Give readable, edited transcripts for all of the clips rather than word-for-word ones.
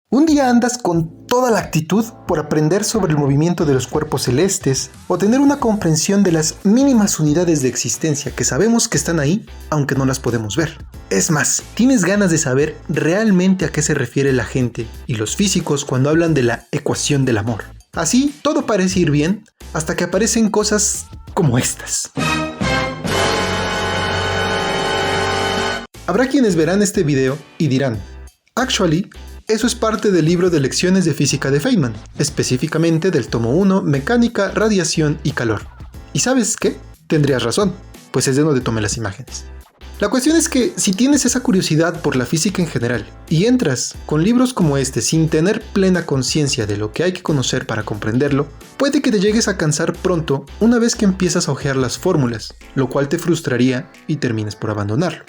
Un día andas con toda la actitud por aprender sobre el movimiento de los cuerpos celestes o tener una comprensión de las mínimas unidades de existencia que sabemos que están ahí, aunque no las podemos ver. Es más, tienes ganas de saber realmente a qué se refiere la gente y los físicos cuando hablan de la ecuación del amor. Así, todo parece ir bien hasta que aparecen cosas como estas. Habrá quienes verán este video y dirán, "Actually, eso es parte del libro de lecciones de física de Feynman, específicamente del tomo 1, mecánica, radiación y calor". ¿Y sabes qué? Tendrías razón, pues es de donde tomé las imágenes. La cuestión es que si tienes esa curiosidad por la física en general y entras con libros como este sin tener plena conciencia de lo que hay que conocer para comprenderlo, puede que te llegues a cansar pronto una vez que empiezas a hojear las fórmulas, lo cual te frustraría y termines por abandonarlo.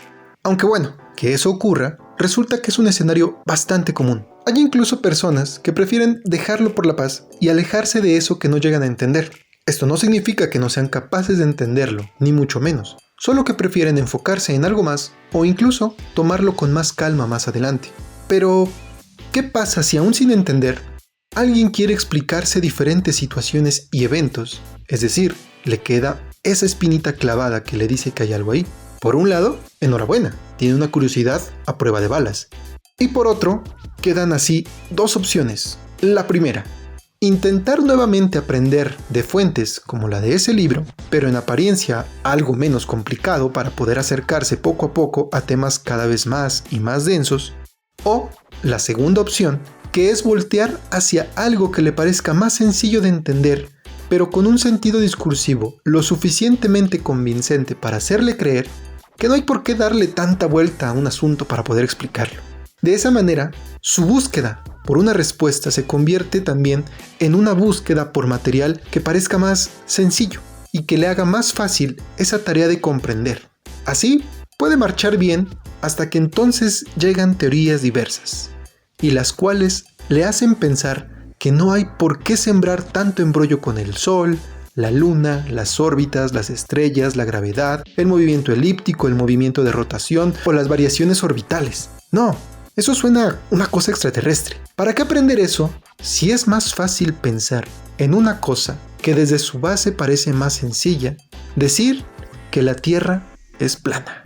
Aunque bueno, que eso ocurra, resulta que es un escenario bastante común. Hay incluso personas que prefieren dejarlo por la paz y alejarse de eso que no llegan a entender. Esto no significa que no sean capaces de entenderlo, ni mucho menos, solo que prefieren enfocarse en algo más o incluso tomarlo con más calma más adelante. Pero, ¿qué pasa si aún sin entender, alguien quiere explicarse diferentes situaciones y eventos? Es decir, le queda esa espinita clavada que le dice que hay algo ahí. Por un lado, enhorabuena, tiene una curiosidad a prueba de balas. Y por otro, quedan así dos opciones. La primera, intentar nuevamente aprender de fuentes como la de ese libro, pero en apariencia algo menos complicado para poder acercarse poco a poco a temas cada vez más y más densos. O la segunda opción, que es voltear hacia algo que le parezca más sencillo de entender, pero con un sentido discursivo lo suficientemente convincente para hacerle creer que no hay por qué darle tanta vuelta a un asunto para poder explicarlo. De esa manera, su búsqueda por una respuesta se convierte también en una búsqueda por material que parezca más sencillo y que le haga más fácil esa tarea de comprender. Así, puede marchar bien hasta que entonces llegan teorías diversas, y las cuales le hacen pensar que no hay por qué sembrar tanto embrollo con el Sol, la Luna, las órbitas, las estrellas, la gravedad, el movimiento elíptico, el movimiento de rotación o las variaciones orbitales. No, eso suena una cosa extraterrestre. ¿Para qué aprender eso si es más fácil pensar en una cosa que desde su base parece más sencilla? Decir que la Tierra es plana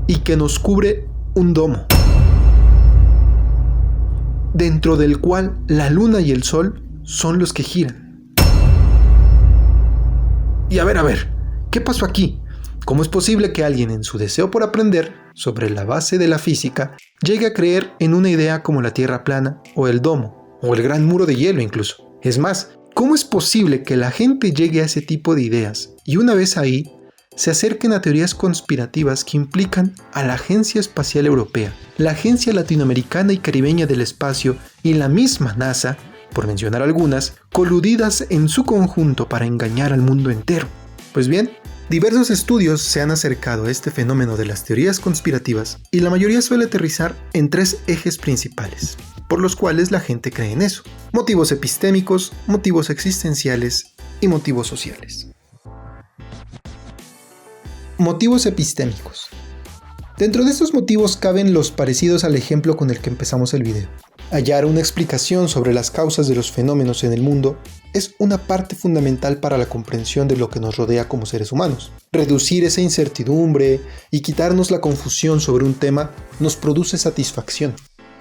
y que nos cubre un domo, dentro del cual la Luna y el Sol son los que giran. Y a ver, ¿qué pasó aquí? ¿Cómo es posible que alguien en su deseo por aprender sobre la base de la física llegue a creer en una idea como la Tierra plana o el domo o el gran muro de hielo incluso? Es más, ¿cómo es posible que la gente llegue a ese tipo de ideas y una vez ahí se acerquen a teorías conspirativas que implican a la Agencia Espacial Europea, la Agencia Latinoamericana y Caribeña del Espacio y la misma NASA, por mencionar algunas, coludidas en su conjunto para engañar al mundo entero? Pues bien, diversos estudios se han acercado a este fenómeno de las teorías conspirativas y la mayoría suele aterrizar en tres ejes principales, por los cuales la gente cree en eso: motivos epistémicos, motivos existenciales y motivos sociales. Motivos epistémicos. Dentro de estos motivos caben los parecidos al ejemplo con el que empezamos el video. Hallar una explicación sobre las causas de los fenómenos en el mundo es una parte fundamental para la comprensión de lo que nos rodea como seres humanos. Reducir esa incertidumbre y quitarnos la confusión sobre un tema nos produce satisfacción.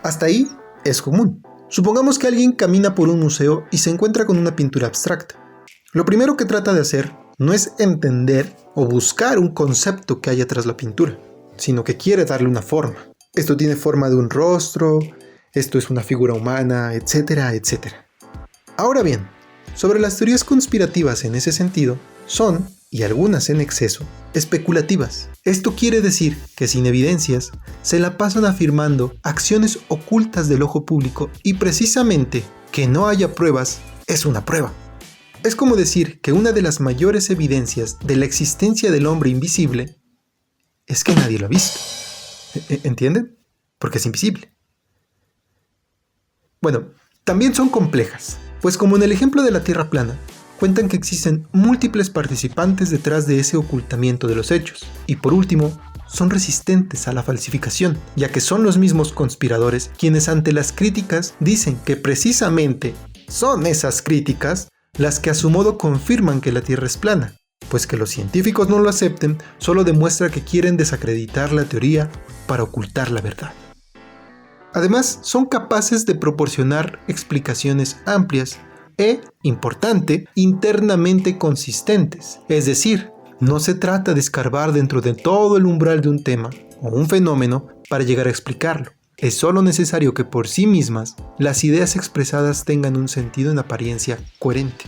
Hasta ahí es común. Supongamos que alguien camina por un museo y se encuentra con una pintura abstracta. Lo primero que trata de hacer no es entender o buscar un concepto que haya tras la pintura, sino que quiere darle una forma. Esto tiene forma de un rostro, esto es una figura humana, etcétera, etcétera. Ahora bien, sobre las teorías conspirativas en ese sentido, son, y algunas en exceso, especulativas. Esto quiere decir que sin evidencias se la pasan afirmando acciones ocultas del ojo público y precisamente que no haya pruebas es una prueba. Es como decir que una de las mayores evidencias de la existencia del hombre invisible es que nadie lo ha visto. ¿Entienden? Porque es invisible. Bueno, también son complejas, pues como en el ejemplo de la Tierra plana, cuentan que existen múltiples participantes detrás de ese ocultamiento de los hechos. Y por último, son resistentes a la falsificación, ya que son los mismos conspiradores quienes ante las críticas dicen que precisamente son esas críticas las que a su modo confirman que la Tierra es plana, pues que los científicos no lo acepten solo demuestra que quieren desacreditar la teoría para ocultar la verdad. Además, son capaces de proporcionar explicaciones amplias e, importante, internamente consistentes, es decir, no se trata de escarbar dentro de todo el umbral de un tema o un fenómeno para llegar a explicarlo. Es solo necesario que por sí mismas las ideas expresadas tengan un sentido en apariencia coherente.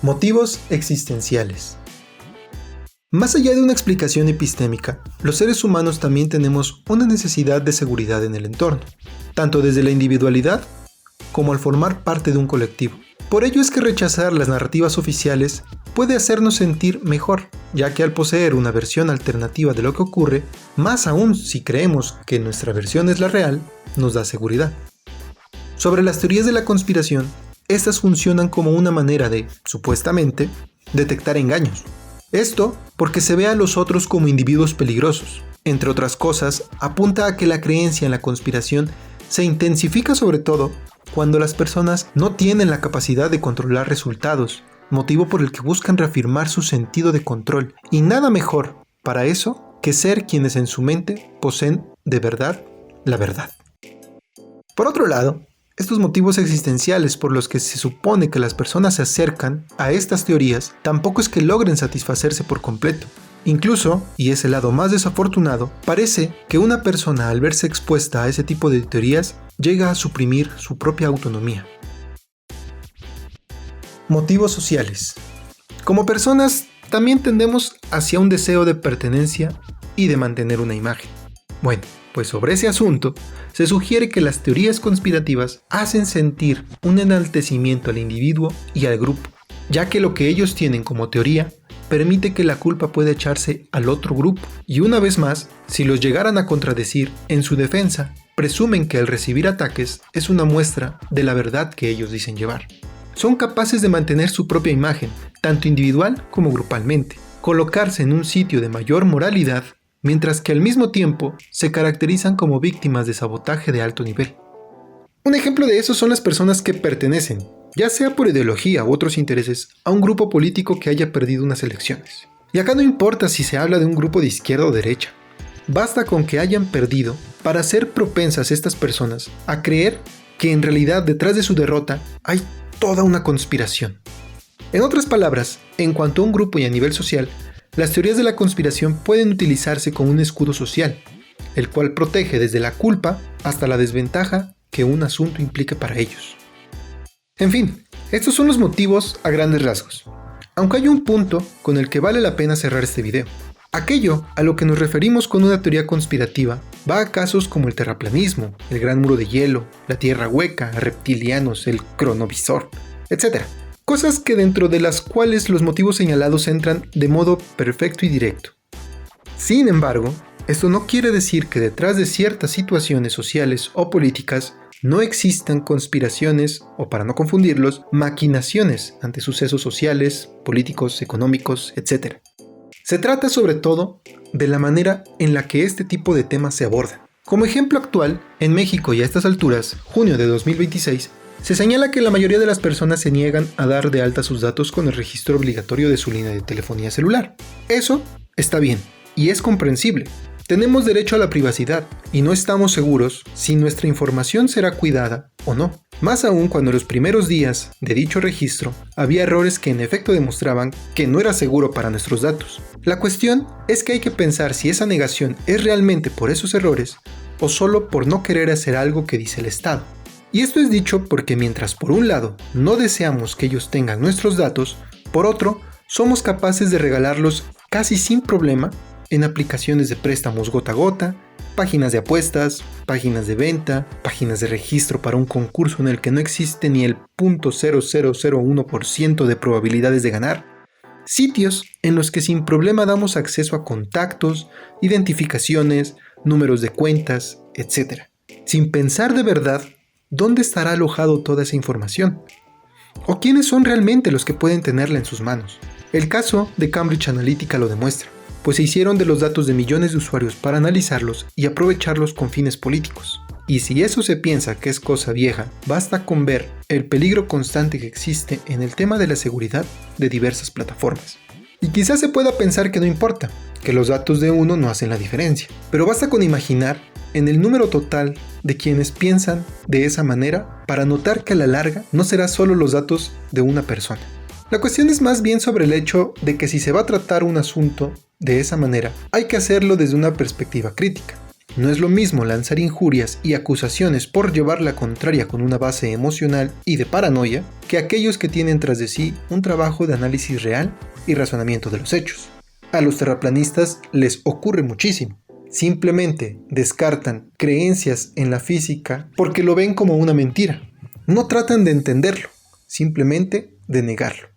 Motivos existenciales. Más allá de una explicación epistémica, los seres humanos también tenemos una necesidad de seguridad en el entorno, tanto desde la individualidad como al formar parte de un colectivo. Por ello es que rechazar las narrativas oficiales puede hacernos sentir mejor, ya que al poseer una versión alternativa de lo que ocurre, más aún si creemos que nuestra versión es la real, nos da seguridad. Sobre las teorías de la conspiración, estas funcionan como una manera de, supuestamente, detectar engaños. Esto porque se ve a los otros como individuos peligrosos. Entre otras cosas, apunta a que la creencia en la conspiración se intensifica sobre todo cuando las personas no tienen la capacidad de controlar resultados, motivo por el que buscan reafirmar su sentido de control, y nada mejor para eso que ser quienes en su mente poseen de verdad la verdad. Por otro lado, estos motivos existenciales por los que se supone que las personas se acercan a estas teorías tampoco es que logren satisfacerse por completo. Incluso, y es el lado más desafortunado, parece que una persona al verse expuesta a ese tipo de teorías llega a suprimir su propia autonomía. Motivos sociales. Como personas, también tendemos hacia un deseo de pertenencia y de mantener una imagen. Bueno, pues sobre ese asunto, se sugiere que las teorías conspirativas hacen sentir un enaltecimiento al individuo y al grupo, ya que lo que ellos tienen como teoría permite que la culpa pueda echarse al otro grupo, y una vez más, si los llegaran a contradecir en su defensa, presumen que el recibir ataques es una muestra de la verdad que ellos dicen llevar. Son capaces de mantener su propia imagen, tanto individual como grupalmente, colocarse en un sitio de mayor moralidad, mientras que al mismo tiempo se caracterizan como víctimas de sabotaje de alto nivel. Un ejemplo de eso son las personas que pertenecen, ya sea por ideología u otros intereses, a un grupo político que haya perdido unas elecciones. Y acá no importa si se habla de un grupo de izquierda o derecha, basta con que hayan perdido para ser propensas estas personas a creer que en realidad detrás de su derrota hay toda una conspiración. En otras palabras, en cuanto a un grupo y a nivel social, las teorías de la conspiración pueden utilizarse como un escudo social, el cual protege desde la culpa hasta la desventaja que un asunto implique para ellos. En fin, estos son los motivos a grandes rasgos, aunque hay un punto con el que vale la pena cerrar este video. Aquello a lo que nos referimos con una teoría conspirativa va a casos como el terraplanismo, el gran muro de hielo, la tierra hueca, reptilianos, el cronovisor, etc. Cosas que dentro de las cuales los motivos señalados entran de modo perfecto y directo. Sin embargo, esto no quiere decir que detrás de ciertas situaciones sociales o políticas no existan conspiraciones, o para no confundirlos, maquinaciones ante sucesos sociales, políticos, económicos, etc. Se trata sobre todo de la manera en la que este tipo de temas se abordan. Como ejemplo actual, en México y a estas alturas, junio de 2026, se señala que la mayoría de las personas se niegan a dar de alta sus datos con el registro obligatorio de su línea de telefonía celular. Eso está bien y es comprensible. Tenemos derecho a la privacidad y no estamos seguros si nuestra información será cuidada o no. Más aún cuando en los primeros días de dicho registro había errores que en efecto demostraban que no era seguro para nuestros datos. La cuestión es que hay que pensar si esa negación es realmente por esos errores o solo por no querer hacer algo que dice el Estado. Y esto es dicho porque mientras por un lado no deseamos que ellos tengan nuestros datos, por otro somos capaces de regalarlos casi sin problema en aplicaciones de préstamos gota a gota, páginas de apuestas, páginas de venta, páginas de registro para un concurso en el que no existe ni el 0.0001% de probabilidades de ganar, sitios en los que sin problema damos acceso a contactos, identificaciones, números de cuentas, etc. Sin pensar de verdad dónde estará alojado toda esa información, o quiénes son realmente los que pueden tenerla en sus manos. El caso de Cambridge Analytica lo demuestra. pues se hicieron de los datos de millones de usuarios para analizarlos y aprovecharlos con fines políticos. Y si eso se piensa que es cosa vieja, basta con ver el peligro constante que existe en el tema de la seguridad de diversas plataformas. Y quizás se pueda pensar que no importa, que los datos de uno no hacen la diferencia, pero basta con imaginar en el número total de quienes piensan de esa manera para notar que a la larga no será solo los datos de una persona. La cuestión es más bien sobre el hecho de que si se va a tratar un asunto de esa manera, hay que hacerlo desde una perspectiva crítica. No es lo mismo lanzar injurias y acusaciones por llevar la contraria con una base emocional y de paranoia que aquellos que tienen tras de sí un trabajo de análisis real y razonamiento de los hechos. A los terraplanistas les ocurre muchísimo. Simplemente descartan creencias en la física porque lo ven como una mentira. No tratan de entenderlo, simplemente de negarlo.